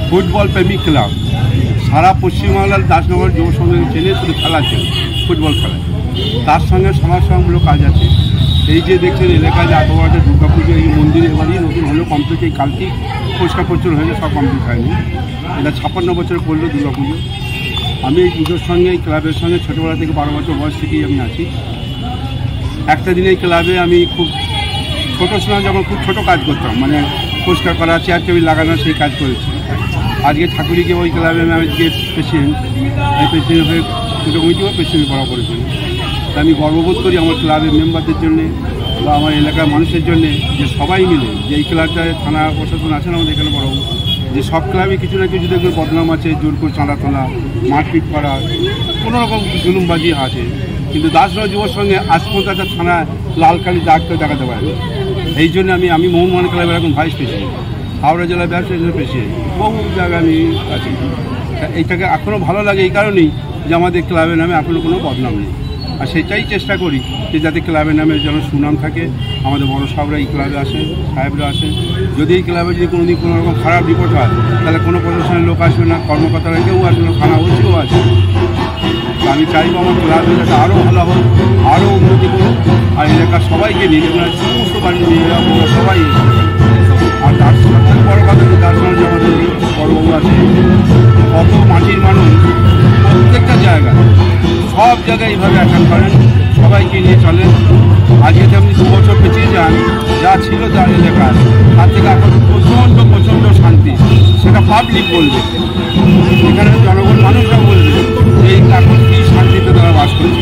Football প্রেমিক club সারা পশ্চিমবাংলার দাসনগর যুব সংঘ চেনে, শুধু খেলার জন্য, ফুটবল খেলা। তার সঙ্গে সমাজসেবামূলক কাজ আছে। এই যে দেখছেন এলাকায় যে এত বড় একটা দুর্গাপুজো, এই মন্দির এবারই নতুন হলেও কমপ্লিট, এই কালকেই পরিষ্কার পরিচ্ছন্ন হয়েছে, সব কমপ্লিট হয়নি। এটা 56 বছর পড়লো দুর্গাপুজো। আমি এই পুজোর সঙ্গে, এই ক্লাবের সঙ্গে ছোটোবেলা থেকে 12 বছর বয়স থেকেই আমি আছি। একটা দিন এই ক্লাবে আমি খুব ছোটো ছিলাম, যখন খুব ছোটো কাজ করতাম, মানে পরিষ্কার করা, চেয়ার টেবিল লাগানো, সেই কাজ করেছি। আজকে ঠাকুরিকে ওই ক্লাবে আমি আজকে প্রেসিডেন্ট, এই প্রেসিডেন্ট হয়ে পুজো কমিটিও প্রেসিডেন্ট করা করেছিলাম। আমি গর্ববোধ করি আমার ক্লাবের মেম্বারদের জন্যে বা আমার এলাকার মানুষের জন্যে, যে সবাই মিলে যে এই ক্লাবটায় থানা প্রশাসন আছেন আমাদের এখানে বড়, যে সব ক্লাবে কিছু না কিছু দেখবেন বদনাম আছে, জোর করে চাঁদা তোলা, মারপিট করা, কোনো রকম জুলুমবাজি আছে। কিন্তু দাসনগর যুব সঙ্গে আজ পর্যন্ত থানায় লাল কালি দাগ কেউ দেখাতে পারে। এই জন্য আমি মোহনবাগান ক্লাবের এখন ভাইস প্রেসিডেন্ট, হাওড়া জেলার ব্যবসায়ী প্রেসিডেন্ট, বহু জায়গায় আমি আছি। এইটাকে এখনও ভালো লাগে এই কারণেই যে আমাদের ক্লাবের নামে এখনও কোনো বদনাম নেই। আর সেটাই চেষ্টা করি যে যাতে ক্লাবের নামে যেন সুনাম থাকে। আমাদের বড় সাহেবরা এই ক্লাবে আসেন, সাহেবরা আসেন। যদি এই ক্লাবে যদি কোনোদিন কোনো রকম খারাপ রিপোর্ট হয়, তাহলে কোনো প্রশাসনের লোক আসবে না, কর্মকর্তারা কেউ আসবে না, থানা ওসিও আসবে। আমি চাইব আমার ক্লাবে যাতে আরও ভালো হোক, আরও উন্নতি করুক, আর এলাকার সবাইকে নিয়ে যাবেন, সমস্ত বাড়ির মেয়েরা সবাই। আর তার সবথেকে বড় কথা যে তার সঙ্গে আমাদের বড়বাবু আছে, কত মাটির মানুষ প্রত্যেকটা জায়গায়, সব জায়গায় এইভাবে অ্যাটাক করেন, সবাইকে নিয়ে চলেন। আজকে আপনি 2 বছর পেছিয়ে যান, যা ছিল তার এলাকায়, তার থেকে এখন প্রচণ্ড শান্তি। সেটা পাবলিক বলবে, এখানে জনগণ মানুষরা বলবে যে এখন কি শান্তিতে তারা বাস করছে।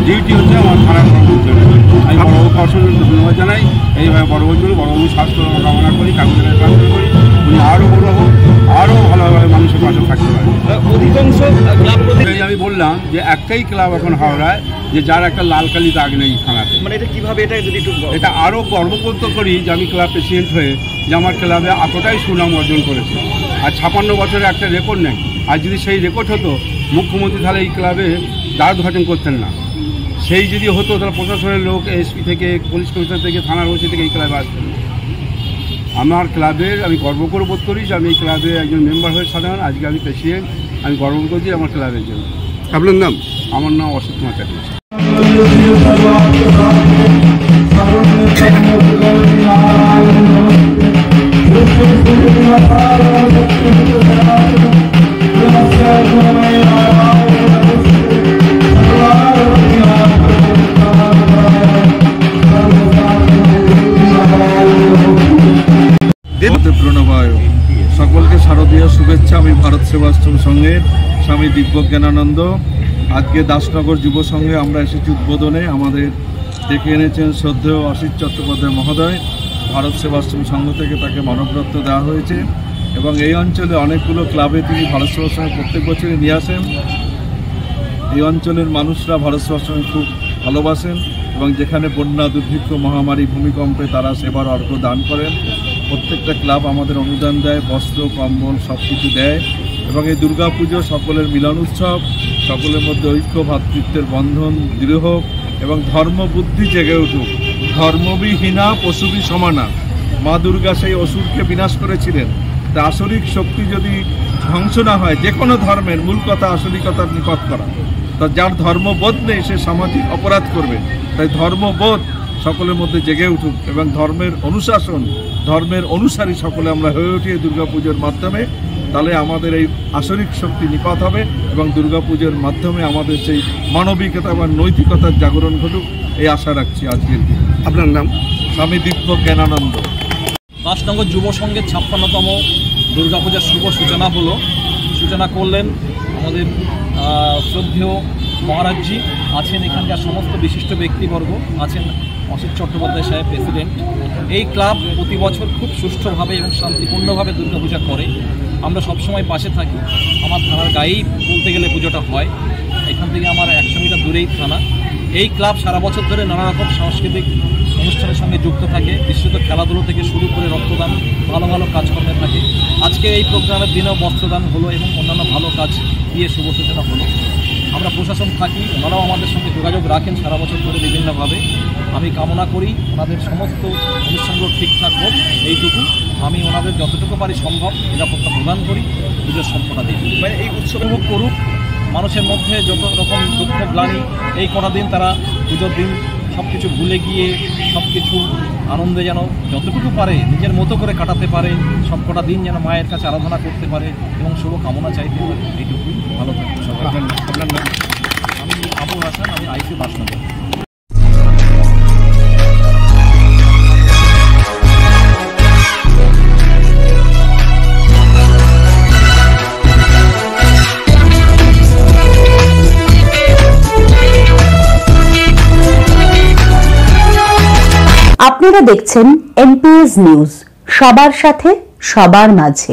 ডিউটি হচ্ছে আমার থানা কর্মচারী। আমি বড়বাবুকে অসংখ্য ধন্যবাদ জানাই। এইভাবে বড়বাবু স্বাস্থ্য কামনা করি, কাকুদের কামনা করি, উনি আরও বড় হোক, আরও ভালোভাবে মানুষের পাশে থাকতে পারে। অধিকাংশ ক্লাব আমি বললাম যে একটাই ক্লাব এখন হাওড়ায় যে যার একটা লাল কালি দাগ নেই থানাতে। মানে এটা কীভাবে, এটা যদি একটু এটা আরও গর্ববোধ করি যে আমি ক্লাব প্রেসিডেন্ট হয়ে যে আমার ক্লাবে এতটাই সুনাম অর্জন করেছে। আর 56 বছরের একটা রেকর্ড নেই। আর যদি সেই রেকর্ড হতো, মুখ্যমন্ত্রী তাহলে এই ক্লাবে দ্বার উদ্ঘাটন করতেন না। সেই যদি হতো তাহলে প্রশাসনের লোক, এসপি থেকে, পুলিশ কমিশনার থেকে, থানার ওসি থেকে এই ক্লাবে আসতেন। আমার ক্লাবের আমি গর্ব করে বোধ করি যে আমি এই ক্লাবে একজন মেম্বার হয়ে সাধারণ, আজকে আমি প্রেসিডেন্ট। আমি গর্ব করছি আমার ক্লাবের জন্য। আপনার নাম? আমার নাম অসিত কুমার চ্যাটার্জি। প্রণবায় সকলকে শারদীয় শুভেচ্ছা। আমি ভারত সেবাশ্রম সংঘের স্বামী দিব্য জ্ঞানানন্দ। আজকে দাসনগর যুব সংঘে আমরা এসেছি উদ্বোধনে। আমাদের ডেকে এনেছেন শ্রদ্ধেয় অসিত চট্টোপাধ্যায় মহোদয়। ভারত সেবাশ্রম সংঘ থেকে তাকে মানবরত্ন দেওয়া হয়েছে এবং এই অঞ্চলে অনেকগুলো ক্লাবে তিনি ভারত সেবাশ্রমে প্রত্যেক বছরই নিয়ে আসেন। এই অঞ্চলের মানুষরা ভারত সেবাশ্রমে খুব ভালোবাসেন এবং যেখানে বন্যা, দুর্ভিক্ষ, মহামারী, ভূমিকম্পে তারা সেবার অর্ঘ দান করেন। প্রত্যেকটা ক্লাব আমাদের অনুদান দেয়, বস্ত্র, কম্বল সব কিছু দেয়। এবং এই দুর্গাপুজো সকলের মিলন উৎসব, সকলের মধ্যে ঐক্য, ভ্রাতৃত্বের বন্ধন দৃঢ় হোক এবং ধর্ম বুদ্ধি জেগে উঠুক। ধর্মবিহীনা পশুবি সমানা। মা দুর্গা সেই অসুরকে বিনাশ করেছিলেন। তা আসরিক শক্তি যদি ধ্বংস না হয়, যে কোনো ধর্মের মূল কথা আসরিকতার নিকট করা। তা যার ধর্মবোধ নেই সে সামাজিক অপরাধ করবে। তাই ধর্মবোধ সকলের মধ্যে জেগে উঠুক এবং ধর্মের অনুশাসন, ধর্মের অনুসারী সকলে আমরা হয়ে উঠি দুর্গাপুজোর মাধ্যমে। তাহলে আমাদের এই আসরিক শক্তি নিপাত হবে এবং দুর্গাপুজোর মাধ্যমে আমাদের সেই মানবিকতা বা নৈতিকতার জাগরণ ঘটুক, এই আশা রাখছি আজকের দিন। আপনার নাম? স্বামী দিব্য জ্ঞানানন্দ। দাসনগর যুব সংঘের 56তম দুর্গাপূজার শুভ সূচনা করলেন আমাদের শ্রদ্ধেয় মহারাজজি। আছেন এখানকার সমস্ত বিশিষ্ট ব্যক্তিবর্গ, আছেন অসিত চট্টোপাধ্যায় সাহেব প্রেসিডেন্ট। এই ক্লাব প্রতি বছর খুব সুষ্ঠুভাবে এবং শান্তিপূর্ণভাবে দুর্গাপূজা করে। আমরা সবসময় পাশে থাকি। আমার থানার গায়েই বলতে গেলে পুজোটা হয়। এখান থেকে আমার 100 মিটার দূরেই থানা। এই ক্লাব সারা বছর ধরে নানা রকম সাংস্কৃতিক অনুষ্ঠানের সঙ্গে যুক্ত থাকে, বিশেষত খেলাধুলো থেকে শুরু করে রক্তদান, ভালো ভালো কাজকর্মে থাকে। আজকে এই প্রোগ্রামের দিনেও বস্ত্রদান হলো এবং অন্যান্য ভালো কাজ দিয়ে শুভ সূচনা হলো। আমরা প্রশাসন থাকি, ওনারাও আমাদের সঙ্গে যোগাযোগ রাখেন সারা বছর ধরে বিভিন্নভাবে। আমি কামনা করি ওনাদের সমস্ত অনুষ্ঠানগুলো ঠিকঠাক হোক, এইটুকু আমি ওনাদের যতটুকু পারি সম্ভব নিরাপত্তা প্রদান করি, পুজোর সম্পূর্ণ দিন মানে এই উৎসব উপভোগ করুক। মানুষের মধ্যে যত রকম দুঃখ গ্লানি এই কটা দিন তারা পুজোর দিন সব কিছু ভুলে গিয়ে সব কিছু আনন্দে যেন যতটুকু পারে নিজের মতো করে কাটাতে পারে, সব কটা দিন যেন মায়ের কাছে আরাধনা করতে পারে এবং শুভ কামনা চাইতে পারে, এইটুকুই। ভালো থাকবে সবাই। আপনার নাম? আমি আবুল হাসান, আমি আইসি দাসনগর। আপনারা দেখছেন এনপিএস নিউজ, সবার সাথে সবার মাঝে।